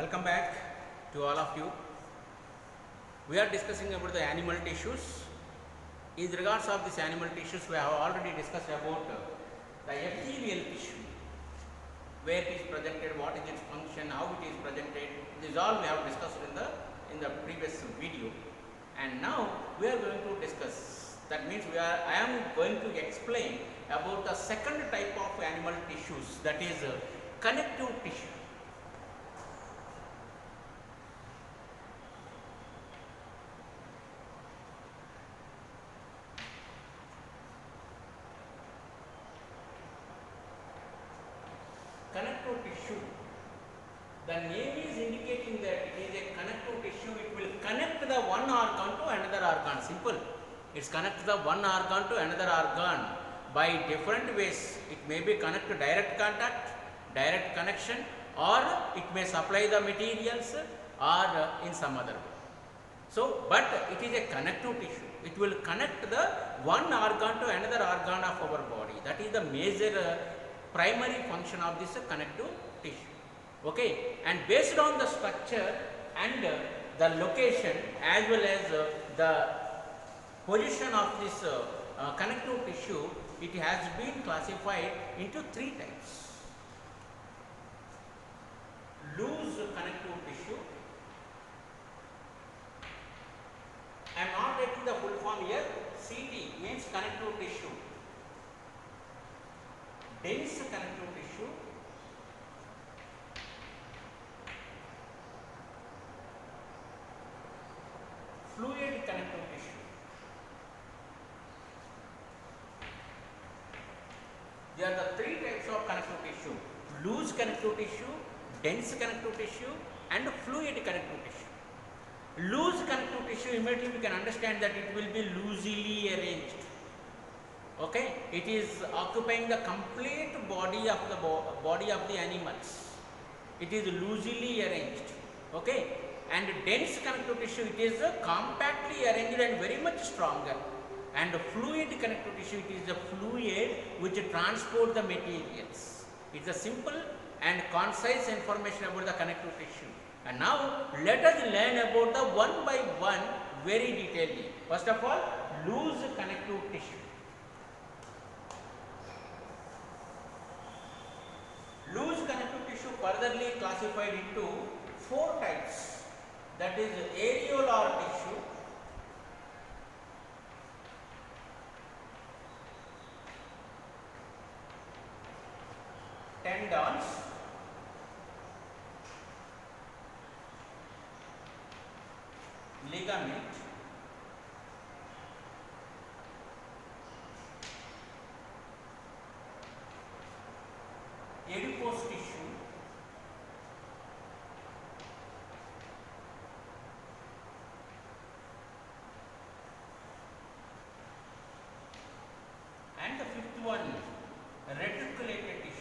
Welcome back to all of you. We are discussing about the animal tissues. In regards of this animal tissues, we have already discussed about the epithelial tissue, where it is presented, what is its function, how it is presented. This all we have discussed in the previous video, and now we are going to discuss. That means I am going to explain about the second type of animal tissues, that is connective tissue. Connective tissue, the name is indicating that it is a connective tissue. It will connect the one organ to another organ. Simple. It connects the one organ to another organ by different ways. It may be connect to direct contact, direct connection, or it may supply the materials or in some other way. So, but it is a connective tissue. It will connect the one organ to another organ of our body. That is the major primary function of this connective tissue. Okay, and based on the structure and the location as well as the position of this connective tissue, it has been classified into three types. Loose connective tissue. I am not taking the full form here. CT means connective tissue. Dense connective tissue, fluid connective tissue. There are the three types of connective tissue: loose connective tissue, dense connective tissue, and fluid connective tissue. Loose connective tissue, immediately we can understand that it will be loosely arranged. Okay, it is occupying the complete body of the animals. It is loosely arranged. Okay, and dense connective tissue, it is compactly arranged and very much stronger. And fluid connective tissue, it is a fluid which transports the materials. It's a simple and concise information about the connective tissue. And now let us learn about the one by one very detailedly. First of all, loose connective tissue. Loose connective tissue furtherly classified into four types, that is areolar tissue, tendons, ligament, adipose tissue, and the fifth one, reticulated tissue.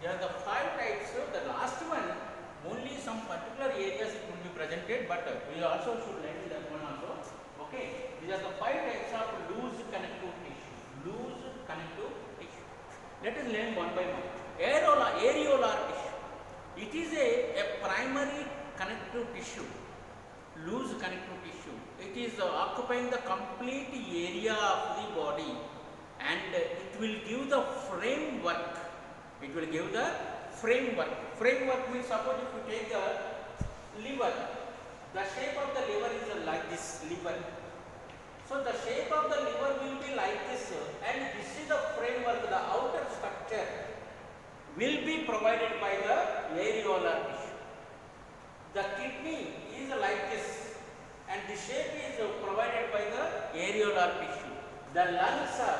There are the five types. The last one, only some particular areas it will be presented, but we also should learn that one also. Okay, these are the five types of loose connective tissue. Loose connective tissue. Let us learn one by one. Areolar tissue. It is a primary connective tissue. Loose connective tissue. It is occupying the complete area of the body, and it will give the framework. It will give the framework. Framework means, suppose if you take the liver, the shape of the liver is like this liver. So the shape of the liver will be like this, and this is the framework, the outer structure will be provided by the areolar tissue. The kidney is like this, and the shape is provided by the areolar tissue. The lungs are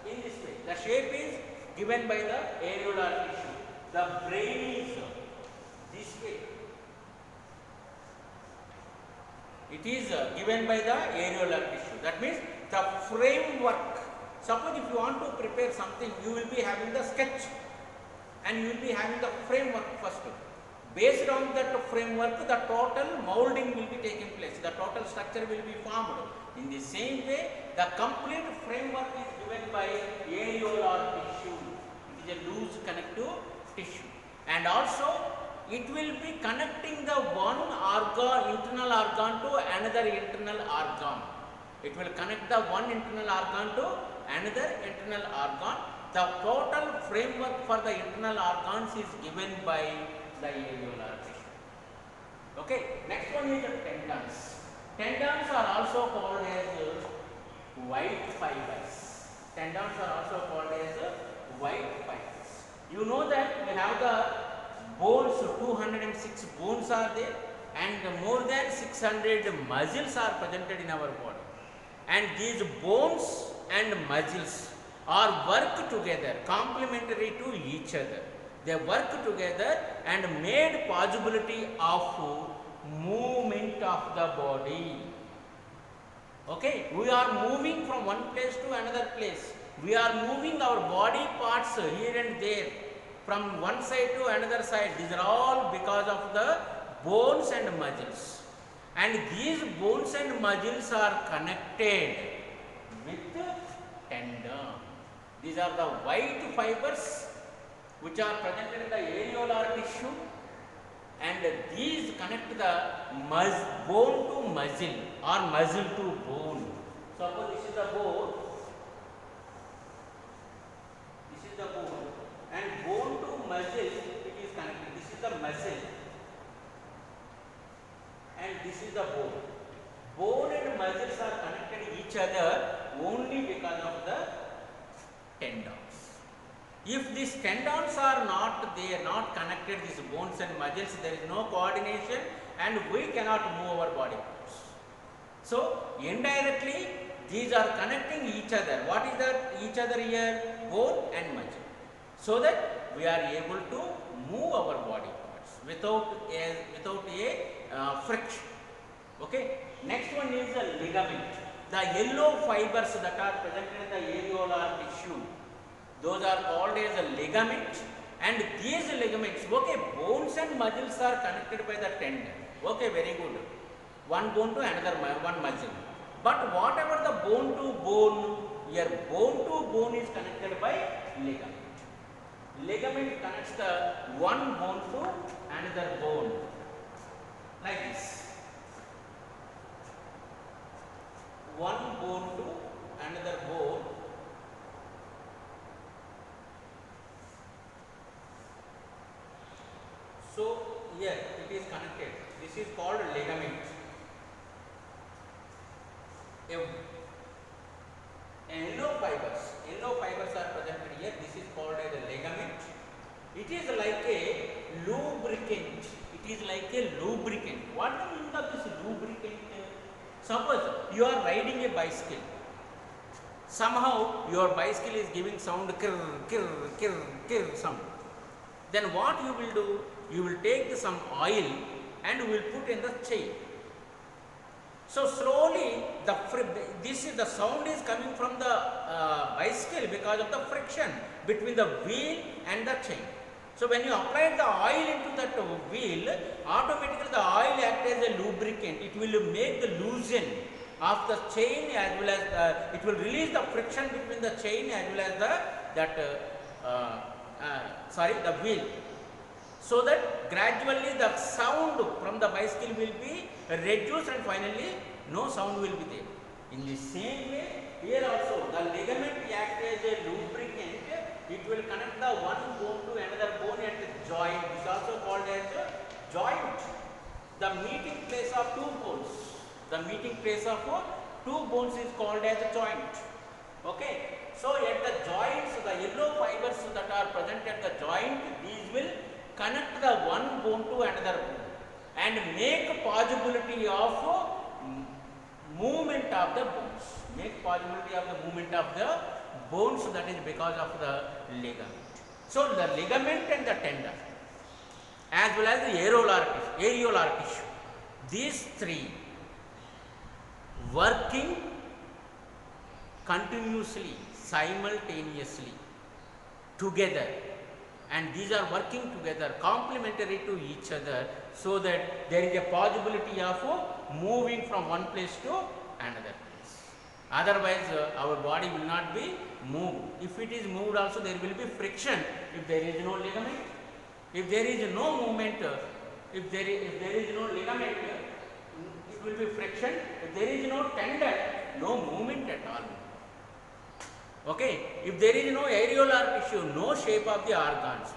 in this way. The shape is given by the areolar tissue. The brain is this way. It is given by the areolar tissue. That means the framework. Suppose if you want to prepare something, you will be having the sketch and you will be having the framework first. Based on that framework, the total molding will be taking place. The total structure will be formed. In the same way, the complete framework is given by areolar tissue. It is a loose connective tissue. And also, it will be connecting the one organ, internal organ to another internal organ. It will connect the one internal organ to another internal organ. The total framework for the internal organs is given by the areolar tissue. Okay, next one is the tendons. Tendons are also called as white fibers. Tendons are also called as white fibers. You know that we have the bones, 206 bones are there, and more than 600 muscles are presented in our body. And these bones and muscles are work together, complementary to each other. They work together and made possibility of movement of the body. Okay, we are moving from one place to another place. We are moving our body parts here and there from one side to another side. These are all because of the bones and muscles. And these bones and muscles are connected with tendon. These are the white fibers which are present in the areolar tissue, and these connect the bone to muscle or muscle to bone. Suppose this is the bone, and bone to muscle it is connected. This is the muscle and this is the bone. Bone and muscles are connected each other only because of the tendons. If these tendons are not there, not connected, these bones and muscles, there is no coordination and we cannot move our body parts. So, indirectly, these are connecting each other. What is that each other here? Bone and muscle. So that we are able to move our body parts without a friction. Okay. Next one is the ligament. The yellow fibers that are present in the areolar tissue, those are called as a ligament. And these ligaments, okay, bones and muscles are connected by the tendon. Okay, very good. One bone to another one muscle. But whatever the bone to bone, here bone to bone is connected by ligament. Ligament connects the one bone to another bone, like this. One bone to another bone. So here it is connected. This is called ligament. Yellow fibers are presented here. This is called as a ligament. It is like a lubricant. It is like a lubricant. What is the meaning of this lubricant? Suppose you are riding a bicycle. Somehow your bicycle is giving sound, kirr, kirr, kirr, kirr sound. Then what you will do? You will take some oil and you will put in the chain. So slowly the sound is coming from the bicycle because of the friction between the wheel and the chain. So when you apply the oil into that wheel, automatically the oil acts as a lubricant. It will make the loosen of the chain as well as it will release the friction between the chain as well as the wheel. So that gradually the sound from the bicycle will be reduced and finally no sound will be there. In the same way, here also the ligament acts as a lubricant. It will connect the one bone to another bone at the joint. This is also called as a joint. The meeting place of two bones. The meeting place of two bones is called as a joint. Okay. So at the joints, the yellow fibers that are present at the joint, these will connect the one bone to another bone and make possibility of movement of the bones. Make possibility of the movement of the bones, that is because of the ligament. So the ligament and the tendon as well as the areolar tissue, these three working continuously, simultaneously together and these are working together complementary to each other, so that there is a possibility of moving from one place to another place. Otherwise our body will not be moved. If it is moved also, there will be friction if there is no ligament. If there is no movement, if there is no ligament, it will be friction. If there is no tendon, no movement at all. Okay, if there is no areolar tissue, no shape of the organs.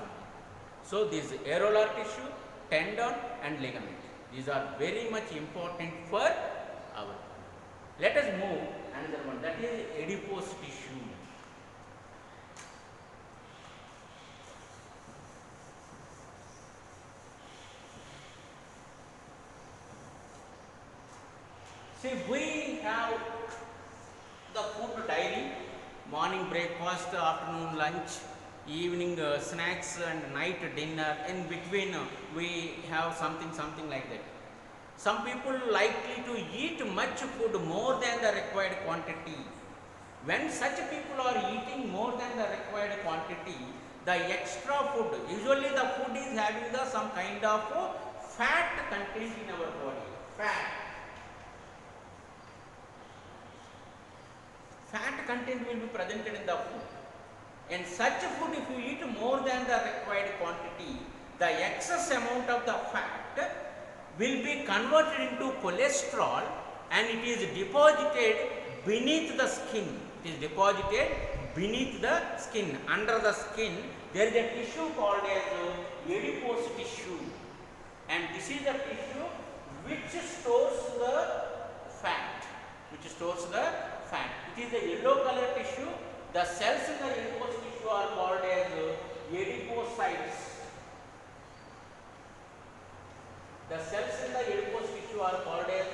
So this areolar tissue, tendon and ligament, these are very much important for our. Let us move another one, that is adipose tissue. See, we have the food daily, morning breakfast, afternoon lunch, evening snacks and night dinner. In between we have something like that. Some people likely to eat much food, more than the required quantity. When such people are eating more than the required quantity, the extra food, usually the food is having the some kind of fat content in our body. Fat content will be presented in the food. And such food, if you eat more than the required quantity, the excess amount of the fat will be converted into cholesterol, and it is deposited beneath the skin. It is deposited beneath the skin. Under the skin, there is a tissue called as adipose tissue, and this is the tissue which stores the fat. It is a yellow color tissue. The cells in the adipose tissue are called as adipocytes. The cells in the adipose tissue are called as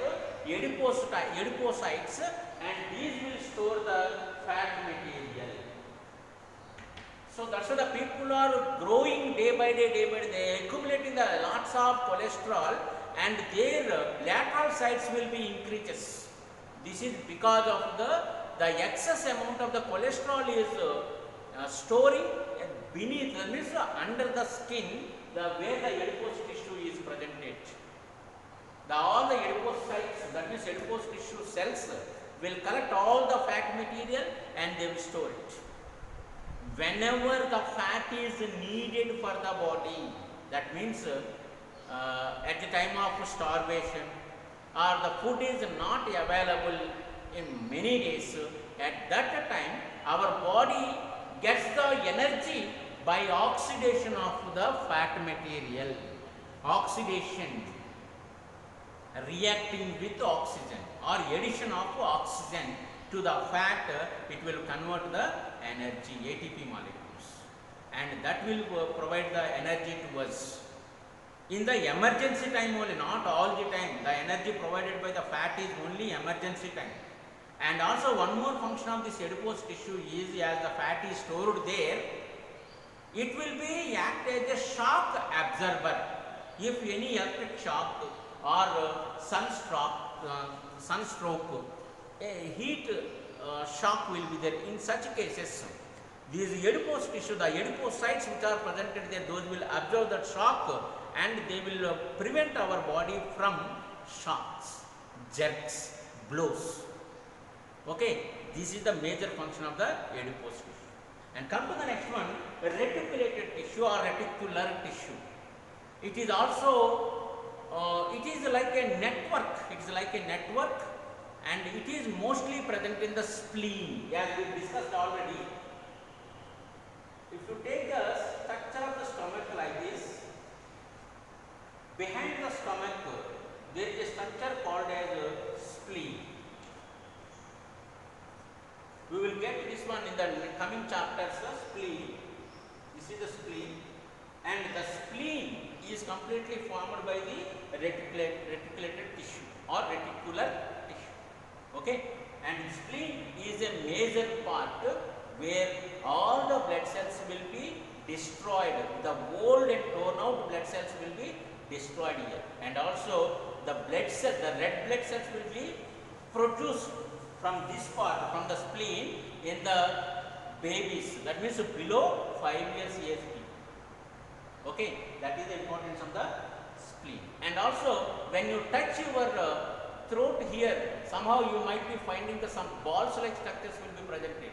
adipocytes, and these will store the fat material. So that's why the people are growing day by day, they are accumulating the lots of cholesterol, and their lateral sides will be increases. This is because of the excess amount of the cholesterol is storing beneath, that means under the skin, where the adipose tissue is presented. All the adipocytes, that means adipose tissue cells, will collect all the fat material and they will store it. Whenever the fat is needed for the body, that means at the time of starvation, or the food is not available in many days, at that time our body gets the energy by oxidation of the fat material. Oxidation, reacting with oxygen or addition of oxygen to the fat, it will convert the energy, ATP molecules, and that will provide the energy to us. In the emergency time only, not all the time. The energy provided by the fat is only emergency time. And also one more function of this adipose tissue is, as the fat is stored there, it will be act as a shock absorber. If any electric shock or sunstroke, a heat shock will be there. In such cases, these adipose tissue, the adipocytes which are presented there, those will absorb that shock, and they will prevent our body from shocks, jerks, blows. Okay, this is the major function of the adipose tissue. And come to the next one, reticulated tissue or reticular tissue. It is also, it is like a network. It is like a network, and it is mostly present in the spleen, as we discussed already. If you take the structure of the stomach like this, behind the stomach there is a structure called as spleen. We will get this one in the coming chapters. The spleen, this is the spleen, and the spleen is completely formed by the reticulated tissue or reticular tissue. Okay, and spleen is a major part where all the blood cells will be destroyed. The old and torn out blood cells will be destroyed here, and also the blood cell, the red blood cells will be produced from this part, from the spleen, in the babies, that means below 5 years age. Okay, that is the importance of the spleen. And also when you touch your throat here, somehow you might be finding some balls like structures will be presented.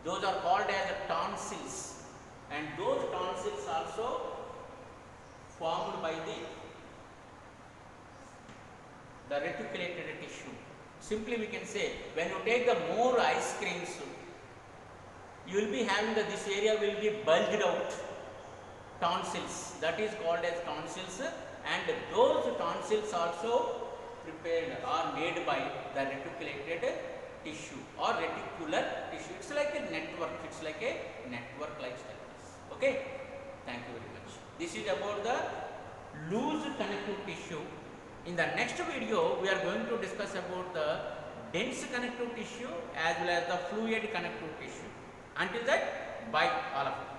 Those are called as tonsils, and those tonsils also formed by the reticulated tissue. Simply we can say, when you take the more ice creams, you will be having this area will be bulged out, tonsils, that is called as tonsils, and those tonsils also prepared or made by the reticulated tissue or reticular tissue. It's like a network, it's like a network like structures. Okay, thank you very much. This is about the loose connective tissue. In the next video, we are going to discuss about the dense connective tissue as well as the fluid connective tissue. Until that, bye all of you.